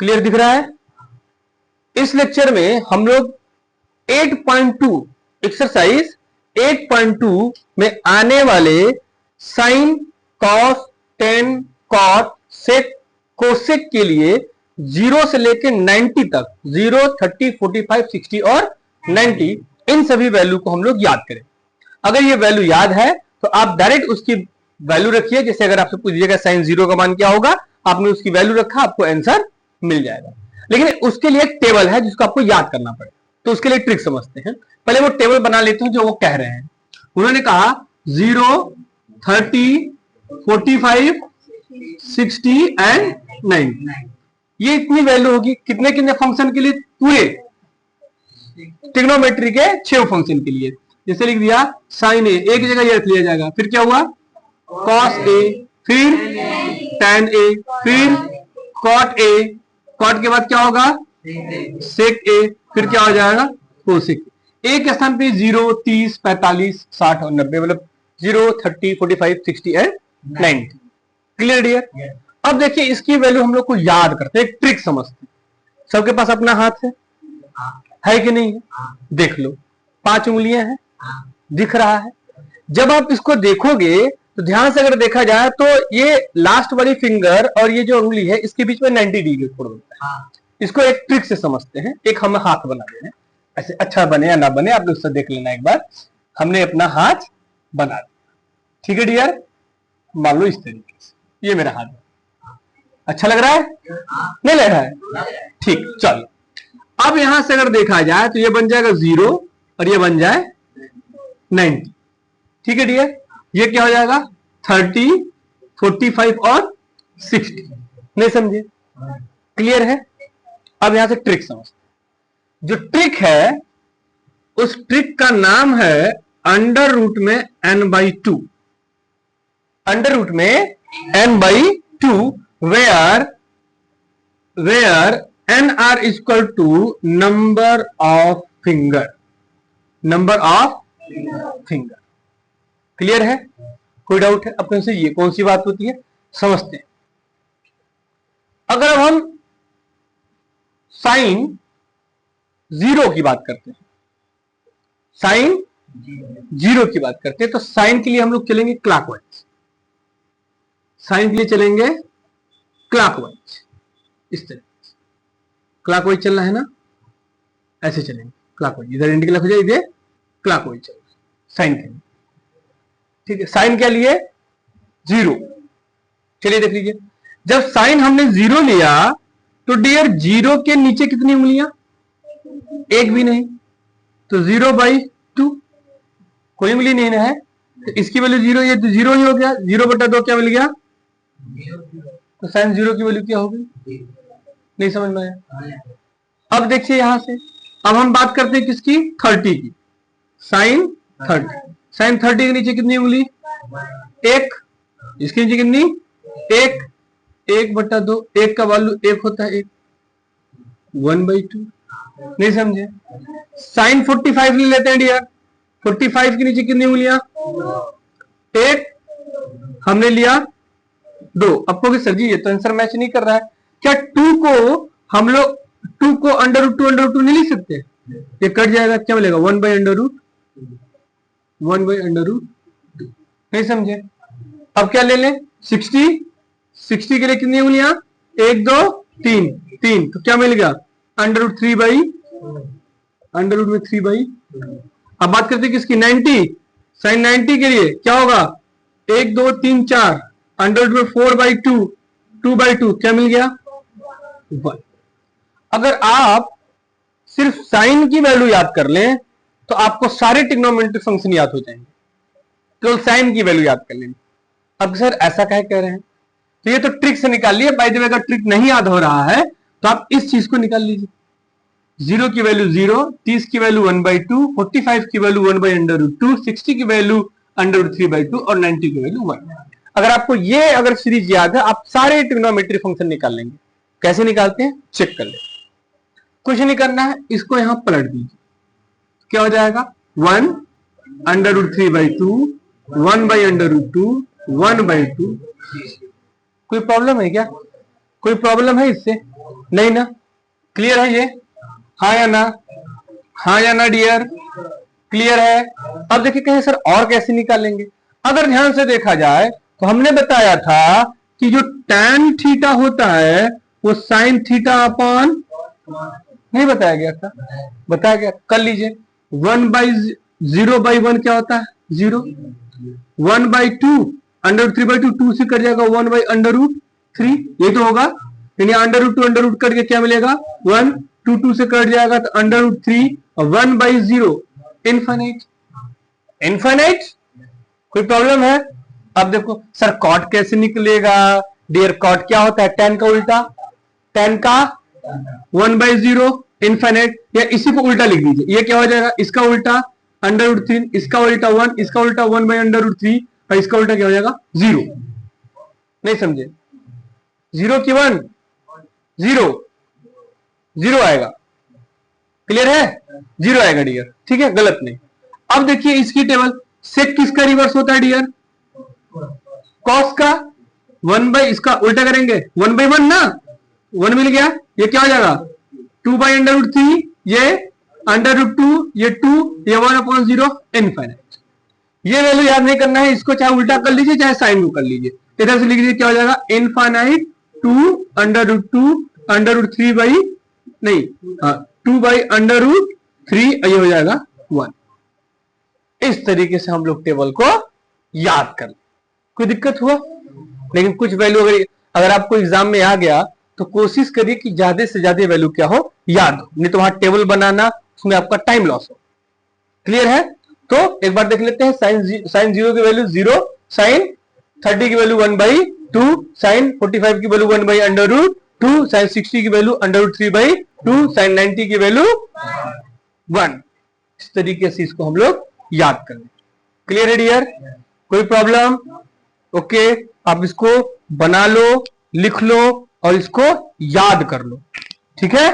Clear दिख रहा है? इस लेक्चर में हम लोग 8.2 एक्सरसाइज 8.2 में आने वाले साइन, कॉस, टेन, कॉट, सेक, कोसेक के लिए 0 से लेकर 90 तक 0, 30, 45, 60 और 90 इन सभी वैल्यू को हम लोग याद करें। अगर ये वैल्यू याद है तो आप डायरेक्ट उसकी वैल्यू रखिए। जैसे अगर आपसे पूछ दिया साइन 0 का मान क्या होगा, आपने उसकी वैल्यू रखा, आपको आंसर मिल जाएगा। लेकिन उसके लिए एक टेबल है जिसको आपको याद करना पड़ेगा, तो उसके लिए ट्रिक समझते हैं। पहले वो टेबल बना लेते हैं जो वो कह रहे हैं। उन्होंने कहा 0, 30, 45, 60 एंड 90, ये इतनी वैल्यू होगी कितने कितने फंक्शन के लिए? पूरे ट्रिग्नोमेट्री के 6 फंक्शन के लिए। जैसे लिख दिया साइन ए, एक जगह ये रख लिया जाएगा, फिर क्या हुआ कॉस ए, फिर टेन ए, फिर कॉट ए, कॉट के बाद क्या होगा सेक ए, फिर क्या हो जाएगा कोसेक। एक स्थान पे 0, 30, 45, 60 और 90, मतलब 0, 30, 45, 60 एंड 90। Clear dear? अब देखिए इसकी वैल्यू हम लोग को याद करते हैं, एक ट्रिक समझते हैं। सबके पास अपना हाथ है कि नहीं है? देख लो, 5 उंगलियां हैं, दिख रहा है। जब आप इसको देखोगे तो ध्यान से अगर देखा जाए तो ये लास्ट वाली फिंगर और ये जो उंगली है इसके बीच में 90 डिग्री कोण बनता है। इसको एक ट्रिक से समझते हैं। एक हम हाथ बना रहे हैं, ऐसे अच्छा बने या ना बने आप लोग उससे देख लेना एक बार। हमने अपना हाथ बना दिया, ठीक है डियर? मान लो इस तरीके से, ये मेरा हाथ है। अच्छा लग रहा है? नहीं लग रहा है? ठीक, चलो अब यहां से अगर देखा जाए तो ये बन जाएगा 0 और ये बन जाए 90, ठीक है डियर? ये क्या हो जाएगा 30, 45 और 60। नहीं समझे? क्लियर है? अब यहां से ट्रिक समझते। जो ट्रिक है उस ट्रिक का नाम है अंडर रूट में n/2। अंडर रूट में n/2 where n are equal to number of finger। Number of finger. Clear है? कोई डाउट है अपने से? ये कौन सी बात होती है समझते हैं। अगर अब हम साइन 0 की बात करते हैं, साइन 0 की बात करते हैं, तो साइन के लिए हम लोग चलेंगे क्लॉकवाइज। साइन के लिए चलेंगे क्लॉकवाइज, इस तरीके से क्लॉकवाइज चलना है ना, ऐसे चलेंगे क्लॉकवाइज। इधर एंटी क्लॉक हो जाए, इधर क्लॉकवाइज चलेगा साइन के लिए, ठीक है? साइन के लिए 0। चलिए देख लीजिए, जब साइन हमने 0 लिया तो डियर 0 के नीचे कितनी उंगलियां? एक भी नहीं, तो 0/2, कोई उंगली नहीं है, तो इसकी वैल्यू 0, ये तो 0 ही हो गया। 0/2 क्या मिल गया? तो साइन 0 की वैल्यू क्या होगी? नहीं समझ में आया? अब देखिए यहां से, अब हम बात करते हैं किसकी? 30 की। साइन 30, साइन 30 के नीचे कितनी उंगली? 1। इसके नीचे कितनी? 1। 1/2, 1 का वैल्यू 1 होता है 1, 1/2। नहीं समझे? साइन 45 ले लेते हैं डियर। 45 के नीचे कितनी उंगलियां? 1, हमने लिया 2। अब कहोगे सर जी ये तो आंसर मैच नहीं कर रहा है। क्या 2 को हम लोग 2 को √2 नहीं लिख सकते? ये कट जाएगा, क्या मिलेगा? 1/√2। नहीं समझे? अब क्या ले लें? 60 के लिए कितनी उंगलियां? 1, 2, 3। तो क्या मिल गया? √3/3। अब बात करते हैं किसकी? 90। साइन 90 के लिए क्या होगा? 1, 2, 3, 4, √में 4/2, 2/2, क्या मिल गया? 1। अगर आप सिर्फ साइन की वैल्यू याद कर लें तो आपको सारे ट्रिग्नोमेट्रिक फंक्शन याद हो जाएंगे, केवल साइन की वैल्यू याद कर लेंगे। अब सर ऐसा क्या कह रहे हैं? तो ये तो ट्रिक से निकाल लिया। बाय द वे अगर ट्रिक नहीं याद हो रहा है तो आप इस चीज को निकाल लीजिए। 0 की वैल्यू 0, 30 की वैल्यू 1/2, 45 की वैल्यू 1/√2, 60 की वैल्यू √3/2 और 90 की वैल्यू 1। अगर आपको ये अगर सीरीज याद है आप सारे ट्रिग्नोमेट्री फंक्शन निकाल लेंगे। कैसे निकालते हैं चेक कर ले। कुछ नहीं करना है, इसको यहां पलट दीजिए, क्या हो जाएगा? 1/√3/2, 1/√2, 1/2। कोई प्रॉब्लम है क्या? कोई प्रॉब्लम है इससे? नहीं ना, क्लियर है ये, हाँ या ना, हाँ या ना डियर, क्लियर है। अब देखिए कहें सर और कैसे निकालेंगे, अगर ध्यान से देखा जाए तो हमने बताया था कि जो tan थीटा होता है वो sin थीटा अपॉन, नहीं बताया गया था, बताया गया, कर लीजिए। 1/0/1 क्या होता है, 0। 1/2 √3/2, 2 से कट जाएगा 1/√3, यही तो होगा, यानी √2 √2 कट के क्या मिलेगा 1, 2 से कट जाएगा तो √3 और 1/0 इनफाइनाइट। इनफाइनाइट कोई प्रॉब्लम है। अब देखो सर कॉट कैसे निकलेगा डियर, कॉट क्या होता है, tan का उल्टा, tan का 1/0 इनफाइनाइट, या इसी को उल्टा लिख दीजिए, ये क्या हो जाएगा, इसका उल्टा √3, इसका उल्टा 1, इसका उल्टा 1/√3 और इसका उल्टा क्या हो जाएगा 0। नहीं समझे, 0 की 1, 0 0 आएगा, क्लियर है, 0 आएगा डियर, ठीक है, गलत नहीं। अब देखिए इसकी टेबल, सेक किसका रिवर्स होता है डियर, कॉस का, 1 इसका उल्टा करेंगे 1/1 ना, 1 मिल गया, ये क्या हो जाएगा 2/√3, ये √2, ये 2, ये 1/0 इनफाइनाइट। ये वैल्यू याद नहीं करना है, इसको चाहे उल्टा कर लीजिए चाहे साइन को कर लीजिए, इधर से लिख दीजिए क्या हो जाएगा इनफाइनाइट 2 √3 बाई, नहीं, 2/√3, ये हो जाएगा 1। इस तरीके से हम लोग टेबल को याद कर लें। कोई दिक्कत हुआ, लेकिन कुछ वैल्यू अगर आपको एग्जाम में आ गया तो कोशिश करिए कि ज्यादा से ज्यादा वैल्यू क्या हो याद हो, नहीं तो वहां टेबल बनाना उसमें आपका टाइम लॉस हो। क्लियर है, तो एक बार देख लेते हैं, साइन 0 की वैल्यू 0, साइन 30 की वैल्यू 1/2, साइन 45 की वैल्यू 1/√2, साइन 60 की वैल्यू √3/2, साइन 90 की वैल्यू 1। इस तरीके से इसको हम लोग याद कर लें। क्लियर है डियर, कोई प्रॉब्लम, ओके, आप इसको बना लो, लिख लो और इसको याद कर लो, ठीक है।